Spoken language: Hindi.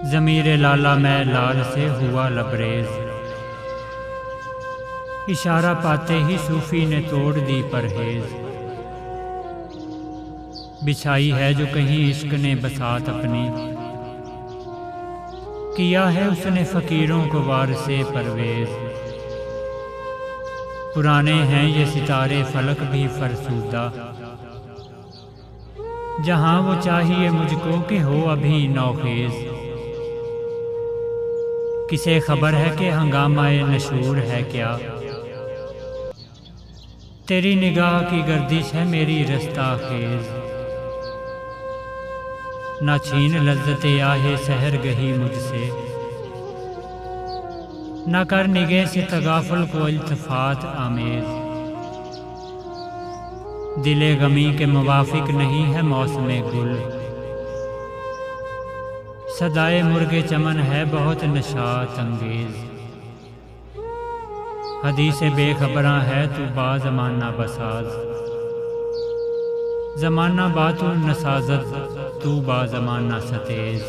ज़मीरे लाला मैं लाल से हुआ लबरेज। इशारा पाते ही सूफी ने तोड़ दी परहेज। बिछाई है जो कहीं इश्क ने बसात अपनी, किया है उसने फ़कीरों को वार से परवेज। पुराने हैं ये सितारे फलक भी फरसूदा, जहाँ वो चाहिए मुझको कि हो अभी नौखेज। किसे खबर है कि हंगामाए नशूर है क्या, तेरी निगाह की गर्दिश है मेरी रस्ता खेज। ना छीन लज्जते आहे सहर गही मुझसे, ना कर निगे से तगाफुल को इल्तफात आमेज। दिले गमी के मुवाफिक नहीं है मौसमे गुल, सदाए मुर्गे चमन है बहुत नशात अंगेज। हदीसे बेखबरा है तू बाज़माना बसाज, ज़माना बातुल नसाज़त तू बाज़माना सतेज।